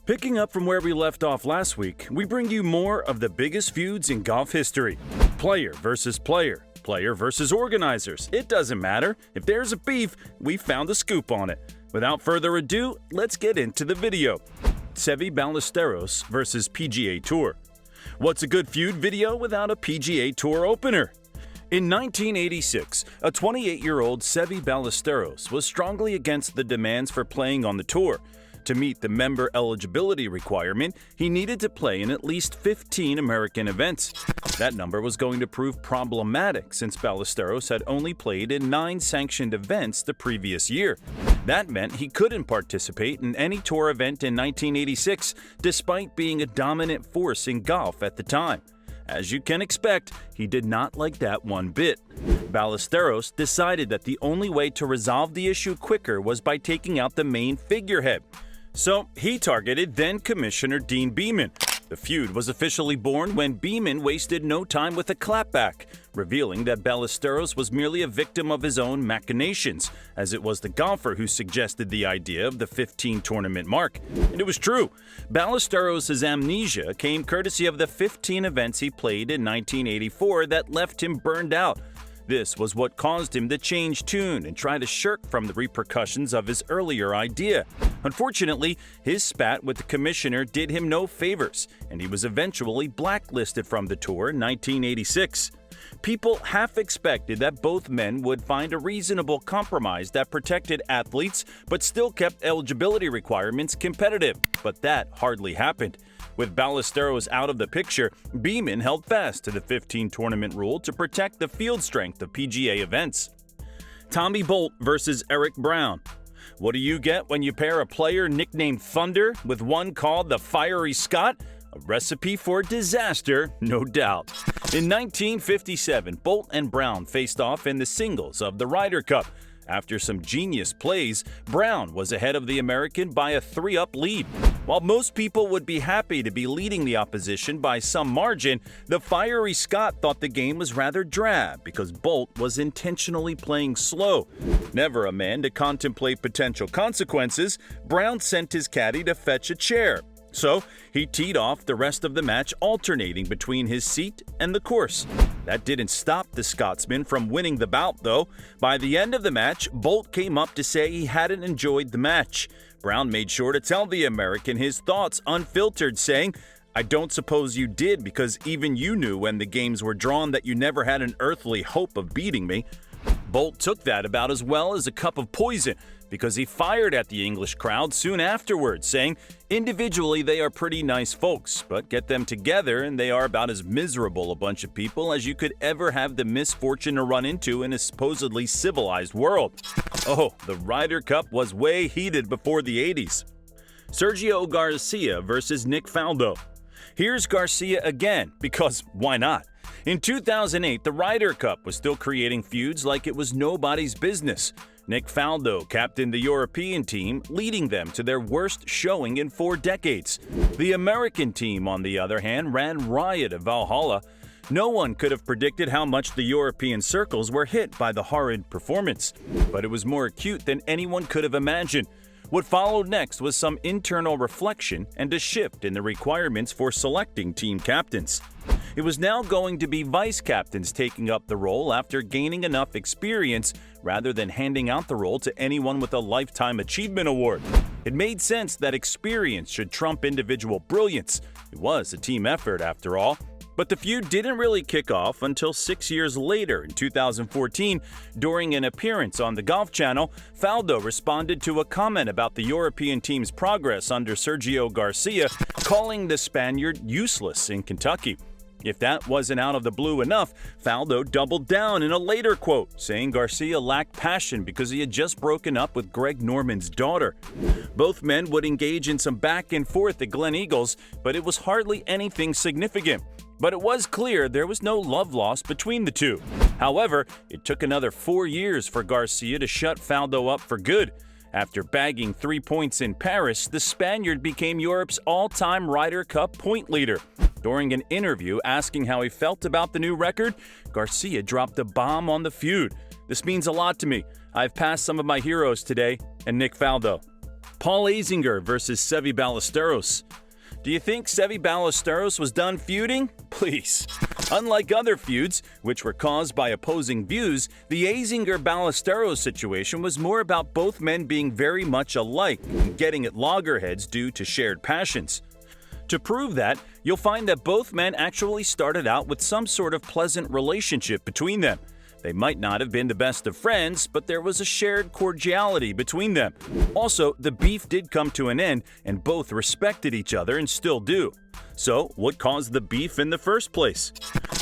Picking up from where we left off last week, we bring you more of the biggest feuds in golf history. Player versus player, player versus organizers. It doesn't matter. If there's a beef, we found a scoop on it. Without further ado, let's get into the video. Seve Ballesteros versus PGA Tour. What's a good feud video without a PGA Tour opener? In 1986, a 28-year-old Seve Ballesteros was strongly against the demands for playing on the tour. To meet the member eligibility requirement, he needed to play in at least 15 American events. That number was going to prove problematic since Ballesteros had only played in 9 sanctioned events the previous year. That meant he couldn't participate in any tour event in 1986, despite being a dominant force in golf at the time. As you can expect, he did not like that one bit. Ballesteros decided that the only way to resolve the issue quicker was by taking out the main figurehead. So he targeted then-Commissioner Dean Beman. The feud was officially born when Beman wasted no time with a clapback, revealing that Ballesteros was merely a victim of his own machinations, as it was the golfer who suggested the idea of the 15-tournament mark. And it was true. Ballesteros' amnesia came courtesy of the 15 events he played in 1984 that left him burned out. This was what caused him to change tune and try to shirk from the repercussions of his earlier idea. Unfortunately, his spat with the commissioner did him no favors, and he was eventually blacklisted from the tour in 1986. People half expected that both men would find a reasonable compromise that protected athletes but still kept eligibility requirements competitive, but that hardly happened. With Ballesteros out of the picture, Beman held fast to the 15-tournament rule to protect the field strength of PGA events. Tommy Bolt versus Eric Brown. What do you get when you pair a player nicknamed Thunder with one called the Fiery Scott? A recipe for disaster, no doubt. In 1957, Bolt and Brown faced off in the singles of the Ryder Cup. After some genius plays, Brown was ahead of the American by a 3-up lead. While most people would be happy to be leading the opposition by some margin, the Fiery Scott thought the game was rather drab because Bolt was intentionally playing slow. Never a man to contemplate potential consequences, Brown sent his caddy to fetch a chair. So, he teed off the rest of the match alternating between his seat and the course. That didn't stop the Scotsman from winning the bout, though. By the end of the match, Bolt came up to say he hadn't enjoyed the match. Brown made sure to tell the American his thoughts unfiltered, saying, "I don't suppose you did because even you knew when the games were drawn that you never had an earthly hope of beating me." Bolt took that about as well as a cup of poison because he fired at the English crowd soon afterwards, saying, "Individually they are pretty nice folks, but get them together and they are about as miserable a bunch of people as you could ever have the misfortune to run into in a supposedly civilized world." Oh, the Ryder Cup was way heated before the 80s. Sergio Garcia versus Nick Faldo. Here's Garcia again, because why not? In 2008, the Ryder Cup was still creating feuds like it was nobody's business. Nick Faldo captained the European team, leading them to their worst showing in 4 decades. The American team, on the other hand, ran riot at Valhalla. No one could have predicted how much the European circles were hit by the horrid performance, but it was more acute than anyone could have imagined. What followed next was some internal reflection and a shift in the requirements for selecting team captains. It was now going to be vice captains taking up the role after gaining enough experience rather than handing out the role to anyone with a Lifetime Achievement Award. It made sense that experience should trump individual brilliance. It was a team effort after all. But the feud didn't really kick off until 6 years later in 2014. During an appearance on the Golf Channel, Faldo responded to a comment about the European team's progress under Sergio Garcia, calling the Spaniard useless in Kentucky. If that wasn't out of the blue enough, Faldo doubled down in a later quote, saying Garcia lacked passion because he had just broken up with Greg Norman's daughter. Both men would engage in some back and forth at Glen Eagles, but it was hardly anything significant. But it was clear there was no love lost between the two. However, it took another 4 years for Garcia to shut Faldo up for good. After bagging 3 points in Paris, the Spaniard became Europe's all-time Ryder Cup point leader. During an interview asking how he felt about the new record, Garcia dropped a bomb on the feud. "This means a lot to me. I've passed some of my heroes today, and Nick Faldo." Paul Azinger versus Seve Ballesteros. Do you think Seve Ballesteros was done feuding? Please. Unlike other feuds, which were caused by opposing views, the Azinger-Ballesteros situation was more about both men being very much alike and getting at loggerheads due to shared passions. To prove that, you'll find that both men actually started out with some sort of pleasant relationship between them. They might not have been the best of friends, but there was a shared cordiality between them. Also, the beef did come to an end, and both respected each other and still do. So, what caused the beef in the first place?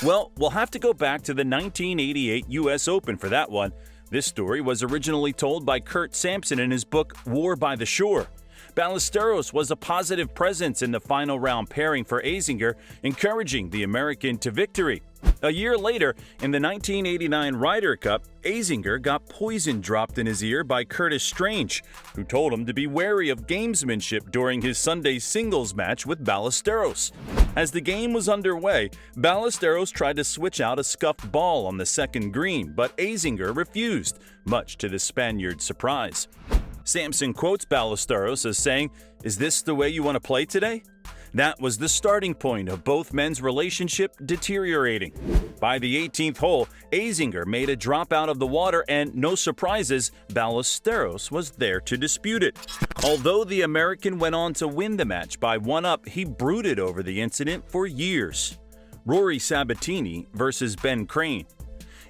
Well, we'll have to go back to the 1988 US Open for that one. This story was originally told by Kurt Sampson in his book War by the Shore. Ballesteros was a positive presence in the final round pairing for Azinger, encouraging the American to victory. A year later, in the 1989 Ryder Cup, Azinger got poison dropped in his ear by Curtis Strange, who told him to be wary of gamesmanship during his Sunday singles match with Ballesteros. As the game was underway, Ballesteros tried to switch out a scuffed ball on the second green, but Azinger refused, much to the Spaniard's surprise. Sampson quotes Ballesteros as saying, "Is this the way you want to play today?" That was the starting point of both men's relationship deteriorating. By the 18th hole, Azinger made a drop out of the water and, no surprises, Ballesteros was there to dispute it. Although the American went on to win the match by 1-up, he brooded over the incident for years. Rory Sabbatini versus Ben Crane.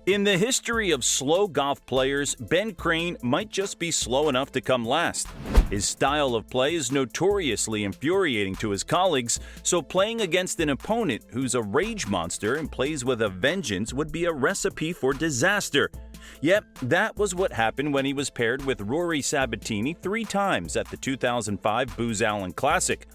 In the history of slow golf players, Ben Crane might just be slow enough to come last. His style of play is notoriously infuriating to his colleagues, so playing against an opponent who's a rage monster and plays with a vengeance would be a recipe for disaster. Yep, that was what happened when he was paired with Rory Sabbatini 3 times at the 2005 Booz Allen Classic.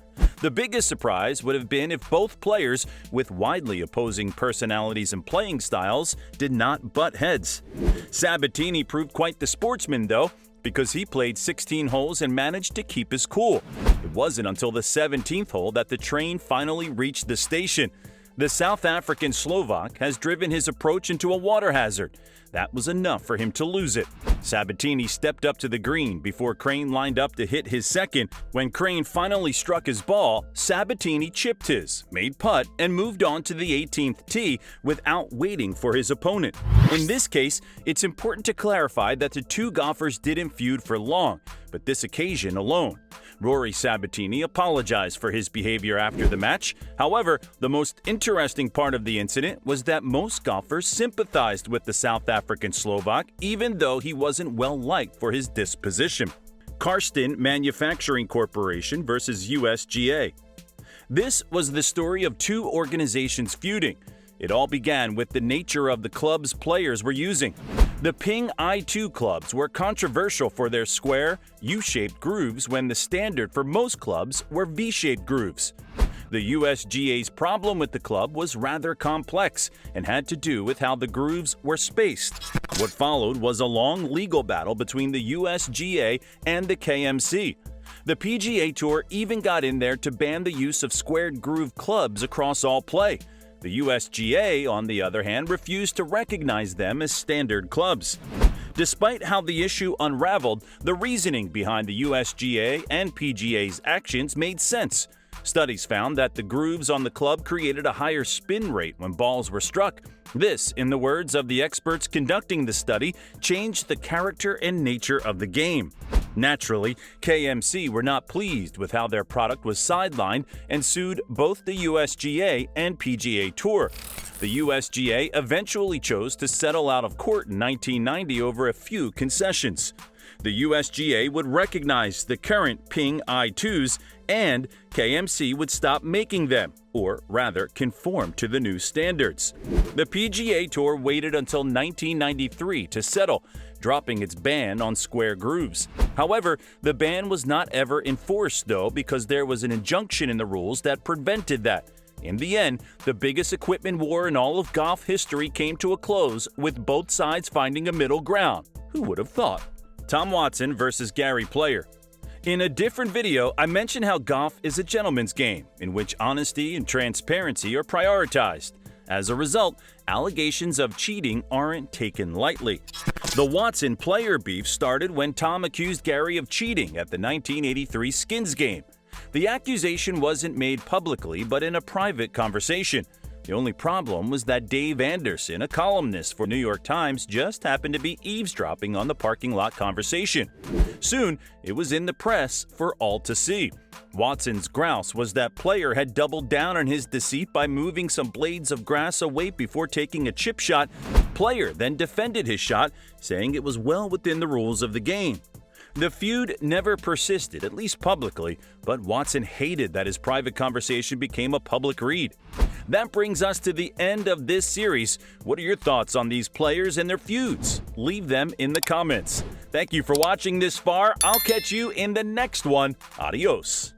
The biggest surprise would have been if both players, with widely opposing personalities and playing styles, did not butt heads. Sabbatini proved quite the sportsman, though, because he played 16 holes and managed to keep his cool. It wasn't until the 17th hole that the train finally reached the station. The South African Slovak has driven his approach into a water hazard. That was enough for him to lose it. Sabbatini stepped up to the green before Crane lined up to hit his second. When Crane finally struck his ball, Sabbatini chipped his, made putt, and moved on to the 18th tee without waiting for his opponent. In this case, it's important to clarify that the two golfers didn't feud for long, but this occasion alone. Rory Sabbatini apologized for his behavior after the match. However, the most interesting part of the incident was that most golfers sympathized with the South African Slovak, even though he wasn't well liked for his disposition. Karsten Manufacturing Corporation versus USGA. This was the story of two organizations feuding. It all began with the nature of the clubs players were using. The Ping I2 clubs were controversial for their square, U-shaped grooves when the standard for most clubs were V-shaped grooves. The USGA's problem with the club was rather complex and had to do with how the grooves were spaced. What followed was a long legal battle between the USGA and the KMC. The PGA Tour even got in there to ban the use of squared groove clubs across all play. The USGA, on the other hand, refused to recognize them as standard clubs. Despite how the issue unraveled, the reasoning behind the USGA and PGA's actions made sense. Studies found that the grooves on the club created a higher spin rate when balls were struck. This, in the words of the experts conducting the study, changed the character and nature of the game. Naturally, KMC were not pleased with how their product was sidelined and sued both the USGA and PGA Tour. The USGA eventually chose to settle out of court in 1990 over a few concessions. The USGA would recognize the current Ping I2s and KMC would stop making them, or rather conform to the new standards. The PGA Tour waited until 1993 to settle, dropping its ban on square grooves. However, the ban was not ever enforced, though, because there was an injunction in the rules that prevented that. In the end, the biggest equipment war in all of golf history came to a close, with both sides finding a middle ground. Who would have thought? Tom Watson versus Gary Player. In a different video, I mentioned how golf is a gentleman's game, in which honesty and transparency are prioritized. As a result, allegations of cheating aren't taken lightly. The Watson-player beef started when Tom accused Gary of cheating at the 1983 Skins game. The accusation wasn't made publicly, but in a private conversation. The only problem was that Dave Anderson, a columnist for New York Times, just happened to be eavesdropping on the parking lot conversation. Soon, it was in the press for all to see. Watson's grouse was that player had doubled down on his deceit by moving some blades of grass away before taking a chip shot. Player then defended his shot, saying it was well within the rules of the game. The feud never persisted, at least publicly, but Watson hated that his private conversation became a public read. That brings us to the end of this series. What are your thoughts on these players and their feuds? Leave them in the comments. Thank you for watching this far. I'll catch you in the next one. Adios.